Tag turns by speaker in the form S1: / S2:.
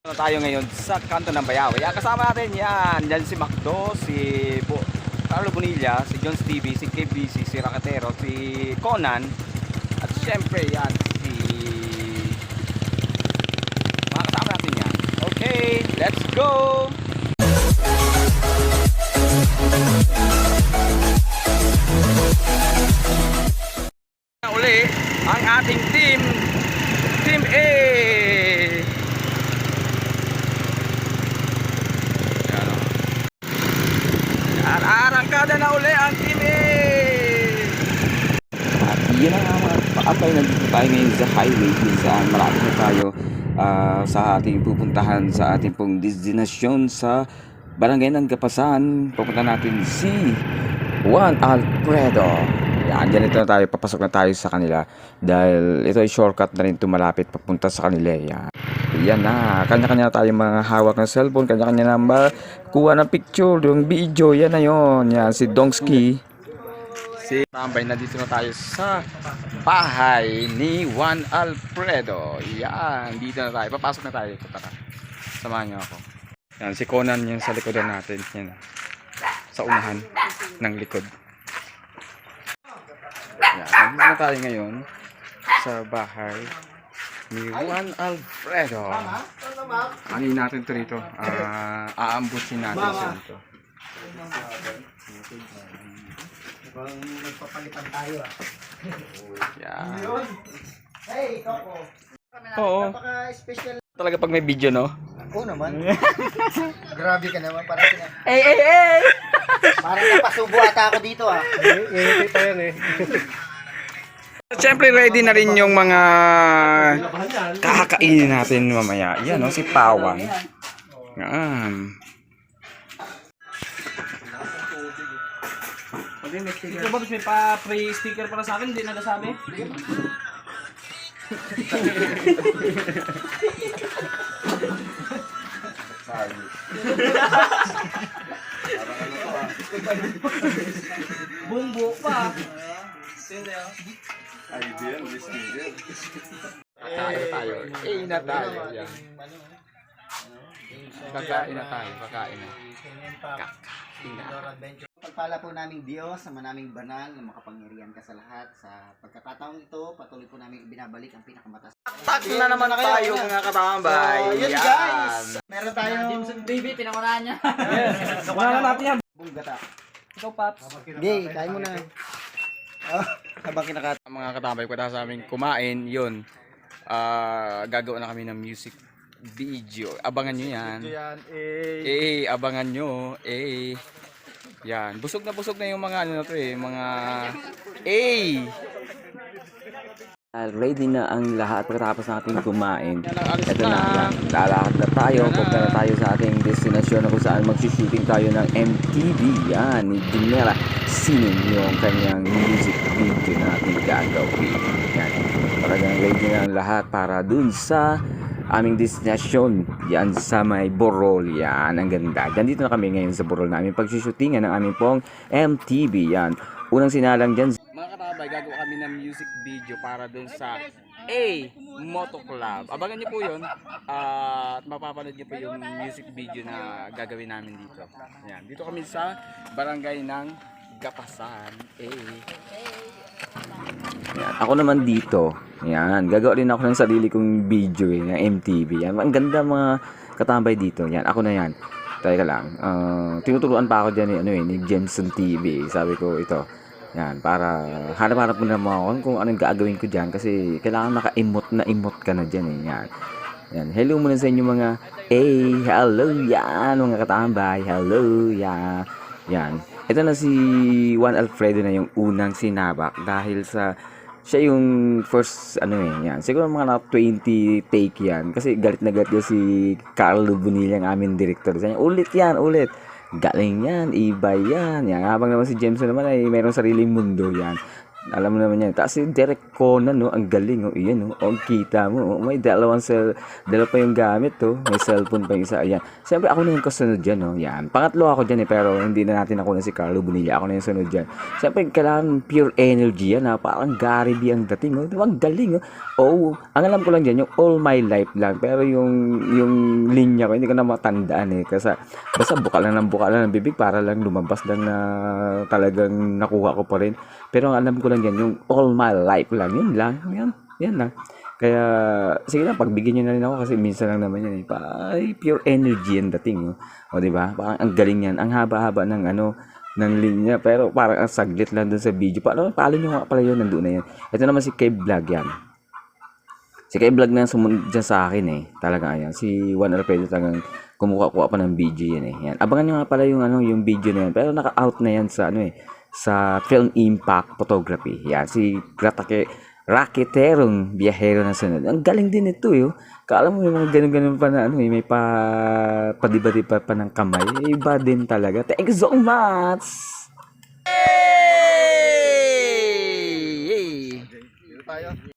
S1: Na tayo ngayon sa kanto ng Bayaw. Kasama natin yan si Macdo, si Carlo Bonilla, si Jones TV, si KBC, si Rakatero, si Conan, at syempre yan si mga kasama natin yan. Okay, let's go! Uli ang ating Team A. Arangkada na uli ang Team A. At yun ang mga paapay. Nandito tayo ngayon sa highway kung saan marami na tayo sa ating pupuntahan sa ating pong destinasyon sa Barangay ng Gapasan. Pupunta natin si Juan Alfredo. Yan, dito na tayo, papasok na tayo sa kanila dahil ito ay shortcut na rin malapit papunta sa kanila. Yan na, kanya-kanya na tayo mga hawak ng cellphone, kanya-kanya na kuha ng picture, yung video, yan na yun. Yan, si Dongski. Si Tambay, na dito na tayo sa bahay ni Juan Alfredo. Yan, dito na tayo, papasok na tayo. Tara, samahan niyo ako. Yan, si Conan yan sa likodan natin. Yan, sa unahan ng likod. Yan, nandito na tayo ngayon sa bahay ni Juan Alfredo. Ano natin ito rito? Aambusin natin siya ito.
S2: Magpapalitan tayo
S1: Yan.
S2: Hey, Coco.
S1: Oo.
S2: Napaka-special.
S1: Talaga pag may video, no?
S2: Oo naman. Grabe ka naman. Parang parang napasubo ata ako dito
S3: Ito yan eh.
S1: Siyempre ready na rin yung mga kakakainin natin mamaya. Yan, no? Si Pawan. Yan.
S3: Ito ba may pa-free sticker para sa akin? Hindi nagasabi? Bumbo pa.
S1: Tayo. Na tayo. Yan. Kakain na tayo. Kakain na.
S2: Pagpala po naming Diyos, sama naming banal na makapangyarihan ka sa lahat. Sa pagkakataong ito, patuloy po namin ibinabalik ang pinakamataas.
S1: Tak na naman tayo mga katambay.
S2: Yun guys! Meron tayong
S3: Jimson baby, pinangunahan niya.
S1: Wala natin yan.
S2: bunggata.
S3: Ikaw, Paps.
S2: Hindi, kain mo na. Habang kinakata.
S1: Mga katambay, pwede sa amin kumain, yun. Gagawa na kami ng music video. Abangan nyo yan. Abangan nyo. Yan. Busog na yung mga ano na to mga ready na ang lahat pagkatapos natin kumain. Ito na. Lalakad na tayo. Punta na tayo sa ating destinasyon na kung saan mag-shooting tayo ng MTV. Yan. Ni Dinera Sinin yung kanyang music video na ating gagawin. Yan. Talagang ready na ang lahat para dun sa aming destinasyon. Yan sa may Borol. Yan. Ang ganda. Dito na kami ngayon sa Borol namin pag-shootingan ng aming pong MTV. Yan. Unang sinalang dyan. Mga katabay, gagawa kami ng music video para dun sa Moto Club. Abangan nyo po yun. At mapapanood nyo po yung music video na gagawin namin dito. Yan. Dito kami sa Barangay ng Gapasan. Yan. Ako naman dito. Yan. Gagawa rin ako ng sarili kong video ng MTV. Yan. Ang ganda mga katambay dito. Yan. Ako na yan. Teka lang. Tinuturuan pa ako dyan ni Jensen TV. Sabi ko ito. Yan. Para hanap-hanap mo naman ako kung anong gagawin ko dyan. Kasi kailangan naka-emote ka na dyan. Yan. Yan. Hello muna sa inyo mga hello. Yan. Mga katambay. Hello. Yan. Yan. Ito na si Juan Alfredo na yung unang sinabak dahil sa siya yung first yan. Siguro mga na 20 take yan kasi galit na galit si Carlo Bonilla ang aming director. Sabi niya, ulit yan, ulit. Galing yan, iba yan. Yan. Habang naman si Jameson naman ay mayroong sariling mundo yan. Alam mo naman yan. Tapos yung Derek Conan, no? Ang galing, oh. Iyan, oh. Ang kita mo, oh. May dalawa pa yung gamit, oh. May cellphone pa yung isa. Ayan. Siyempre, ako na yung kasunod dyan, no? Yan. Pangatlo ako dyan, eh. Pero hindi na natin ako na si Carlo Bonilla. Ako na yung sunod dyan. Siyempre, kailangan pure energy yan, ha? Parang Gary B ang dating, oh. Diba? Ang galing, oh. Oh, ang alam ko lang dyan, yung All My Life lang. Pero yung linya ko, hindi ko na matandaan, eh. Kasi, basta buka lang ng bibig para lang lumabas lang na talagang nakuha ko pa rin. Pero ang alam ko lang yan, yung All My Life lang. Yun lang. Yan lang. Kaya, sige lang, pagbigyan nyo na rin ako kasi minsan lang naman yan. Ay, pure energy yung dating. O, diba? Parang ang galing yan. Ang haba-haba ng ng linya. Pero parang ang saglit lang dun sa video. Paano nyo nga pala yun? Nandun na yan. Ito naman si Kay Vlog yan. Si Kay Vlog na sumunod dyan sa akin eh. Talaga ayan. Si Juan Arpedo talagang kumuha-kuha pa ng video yan eh. Yan. Abangan nyo nga pala yung video na yan. Pero naka-out na yan sa sa Film Impact Photography. Yan, si Raketerong Biyahero na sunod. Ang galing din ito, yo. Kala mo yung mga ganun-ganun pa na, may padiba-diba pa ng kamay. Iba din talaga. Thank you so much!
S2: Tayo.